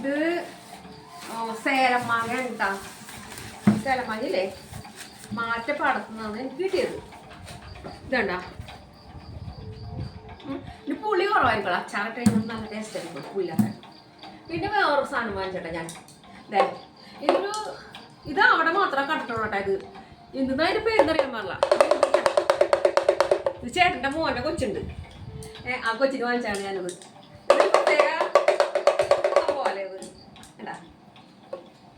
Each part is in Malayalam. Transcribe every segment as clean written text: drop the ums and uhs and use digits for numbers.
ഇത് സേലം മാങ്ങ ഉണ്ടാ. സേലം മാങ്ങയില്ലേ മാറ്റപ്പാടത്തു നിന്നാണ് എനിക്ക് കിട്ടിയത്. ഇതുണ്ടാ. ഇത് പുളി കുറവായിരിക്കും. അച്ചാറിട്ട് കഴിഞ്ഞാൽ നല്ല ടേസ്റ്റ് ആയിരിക്കും പുളിയില്ലാത്ത. പിന്നെ വേറൊരു സാധനം വാങ്ങിച്ചേട്ടാ ഞാൻ. ഇത് അവിടെ മാത്രമേ കണ്ടിട്ടുള്ളൂ കേട്ടോ. ഇത് എന്തെന്നാ അതിൻ്റെ പേരെന്നറിയാൻ പാടില്ല. ഇത് ചേട്ടൻ്റെ മോൻ്റെ കൊച്ചുണ്ട്. ആ കൊച്ചിന് വാങ്ങിച്ചാണ് ഞാനത്. പോലെ എന്താ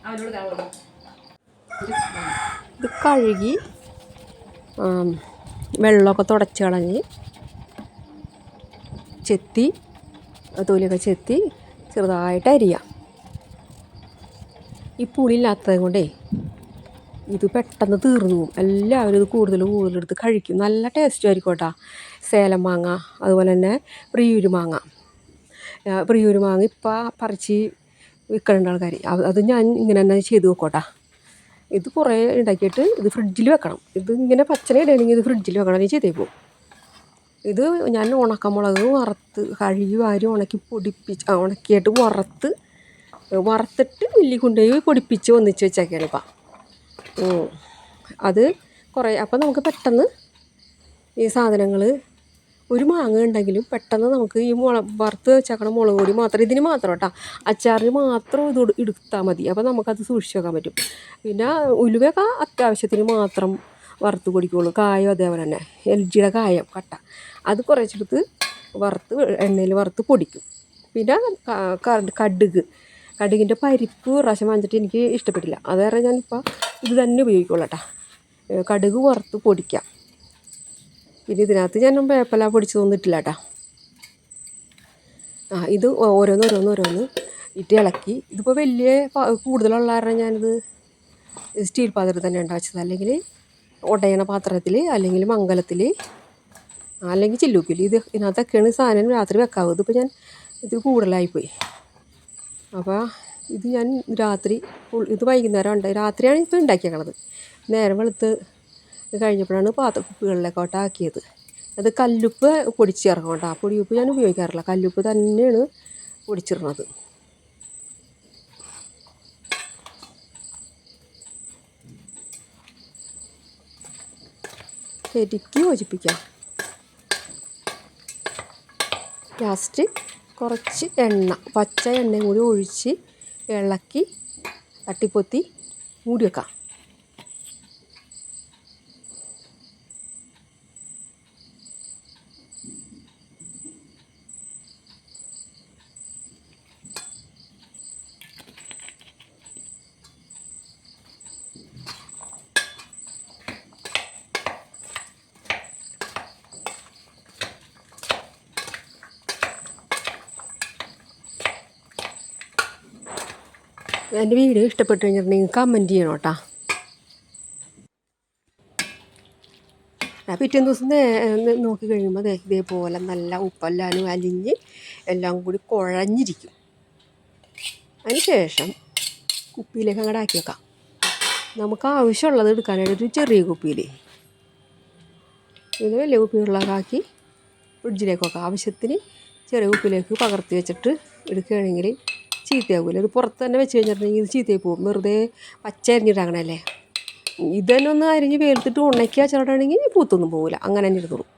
അവനോട് കാണുള്ളൂ. ഇത് കഴുകി വെള്ളമൊക്കെ തുടച്ച് കളഞ്ഞ് ചെത്തി തൊലിയൊക്കെ ചെത്തി ചെറുതായിട്ട് അരിയാം. ഈ പുളിയില്ലാത്തത് കൊണ്ടേ ഇത് പെട്ടെന്ന് തീർന്നു പോകും. എല്ലാവരും ഇത് കൂടുതലെടുത്ത് കഴിക്കും. നല്ല ടേസ്റ്റും ആയിരിക്കും കേട്ടോ. സേലം മാങ്ങ, അതുപോലെ തന്നെ പ്രിയൂര് മാങ്ങ ഇപ്പം പറിച്ച് വിൽക്കുന്നുണ്ട് ആൾക്കാർ. അത് ഞാൻ ഇങ്ങനെ തന്നെ ചെയ്ത് വെക്കോട്ടാ. ഇത് കുറേ ഉണ്ടാക്കിയിട്ട് ഇത് ഫ്രിഡ്ജിൽ വെക്കണം. ഇത് ഇങ്ങനെ പച്ചനെ ഇടണമെങ്കിൽ ഇത് ഫ്രിഡ്ജിൽ വെക്കണം. അല്ലെങ്കിൽ ചെയ്തേ പോകും. ഇത് ഞാൻ ഉണക്കമുളക് വറുത്ത് കഴുകി വാരി ഉണക്കിയിട്ട് വറുത്തിട്ട് മില്ലിൽ കൊണ്ടുപോയി പൊടിപ്പിച്ച് ഒന്നിച്ച് വെച്ചേക്കാണ് ഇപ്പം. അത് കുറേ അപ്പം നമുക്ക് പെട്ടെന്ന് ഈ സാധനങ്ങൾ ഒരു മാങ്ങ ഉണ്ടെങ്കിലും പെട്ടെന്ന് നമുക്ക് ഈ വറുത്ത് വെച്ചേക്കണ മുളക് പൊടി മാത്രം ഇതിന് മാത്രം കേട്ടോ, അച്ചാറിന് മാത്രം ഇത് എടുത്താൽ മതി. അപ്പോൾ നമുക്കത് സൂക്ഷിച്ച് വെക്കാൻ പറ്റും. പിന്നെ ഉലുവയൊക്കെ അത്യാവശ്യത്തിന് മാത്രം വറുത്ത് പൊടിക്കുള്ളൂ. കായം അതേപോലെ തന്നെ LGയുടെ കായം കട്ട അത് കുറച്ചെടുത്ത് എണ്ണയിൽ വറുത്ത് പൊടിക്കും. പിന്നെ കടുകിൻ്റെ പരിപ്പ് പ്രാവശ്യം വാങ്ങിച്ചിട്ട് എനിക്ക് ഇഷ്ടപ്പെട്ടില്ല. അത് കാരണം ഞാനിപ്പോൾ ഇത് തന്നെ ഉപയോഗിക്കുള്ളൂ കേട്ടോ. കടുക് വറുത്ത് പൊടിക്കാം. പിന്നെ ഇതിനകത്ത് ഞാൻ വേപ്പില പൊടിച്ചതൊന്നും ഇട്ടില്ല കേട്ടോ. ഇത് ഓരോന്ന് ഇട്ട് ഇളക്കി. ഇതിപ്പോൾ വലിയ കൂടുതലുള്ള കാരണം ഞാനിത് സ്റ്റീൽ പാത്രത്തിൽ തന്നെ ഉണ്ടാച്ചത്. അല്ലെങ്കിൽ ഉടയണ പാത്രത്തിൽ, അല്ലെങ്കിൽ മംഗലത്തിൽ, അല്ലെങ്കിൽ ചില്ലുപ്പിൽ. ഇതിനകത്തൊക്കെയാണ് സാധനം രാത്രി വെക്കാവ്. ഇതിപ്പോൾ ഞാൻ ഇത് കൂടുതലായിപ്പോയി. അപ്പോൾ ഇത് ഞാൻ ഇത് വൈകുന്നേരം രാത്രിയാണ് ഇപ്പോൾ ഉണ്ടാക്കിയേക്കണത്. നേരം വെളുത്ത് കഴിഞ്ഞപ്പോഴാണ് കുപ്പികളിലേക്കോട്ട് ആക്കിയത്. അത് കല്ലുപ്പ് പൊടിച്ച് ചേർക്കണം കേട്ടോ. പൊടിയുപ്പ് ഞാൻ ഉപയോഗിക്കാറില്ല. കല്ലുപ്പ് തന്നെയാണ് പൊടിച്ചിടുന്നത്. ശരിക്ക് യോജിപ്പിക്കാം. ലാസ്റ്റ് കുറച്ച് പച്ച എണ്ണയും കൂടി ഒഴിച്ച് ഇളക്കി തട്ടിപ്പൊത്തി മൂടി വെക്കാം. എൻ്റെ വീഡിയോ ഇഷ്ടപ്പെട്ട് കഴിഞ്ഞിട്ടുണ്ടെങ്കിൽ കമൻറ്റ് ചെയ്യണം കേട്ടോ. പിറ്റേന്ന് ദിവസം നോക്കി കഴിയുമ്പോൾ ഇതേപോലെ നല്ല ഉപ്പെല്ലാനും അലിഞ്ഞ് എല്ലാം കൂടി കുഴഞ്ഞിരിക്കും. അതിന് ശേഷം കുപ്പിയിലേക്ക് അങ്ങോട്ട് ആക്കി വെക്കാം. നമുക്ക് ആവശ്യമുള്ളത് എടുക്കാനായിട്ട് ഒരു ചെറിയ കുപ്പിയിൽ, ഇത് വലിയ കുപ്പികളിലാക്കി ഫ്രിഡ്ജിലേക്ക് വെക്കാം. ആവശ്യത്തിന് ചെറിയ കുപ്പിയിലേക്ക് പകർത്തി വെച്ചിട്ട് എടുക്കുകയാണെങ്കിൽ ചീത്തയാകില്ല. ഇത് പുറത്ത് തന്നെ വെച്ച് കഴിഞ്ഞിട്ടുണ്ടെങ്കിൽ ഇത് ചീത്തയായി പോകും. വെറുതെ പച്ച അരിഞ്ഞിട്ടാകണല്ലേ. ഇതന്നെ ഒന്ന് അരിഞ്ഞ് വേർത്തിട്ട് ഉണക്കി അച്ചാറിട്ടാണെങ്കിൽ പൂത്തൊന്നും പോകില്ല. അങ്ങനെ തന്നെ ഇരുന്നോളും.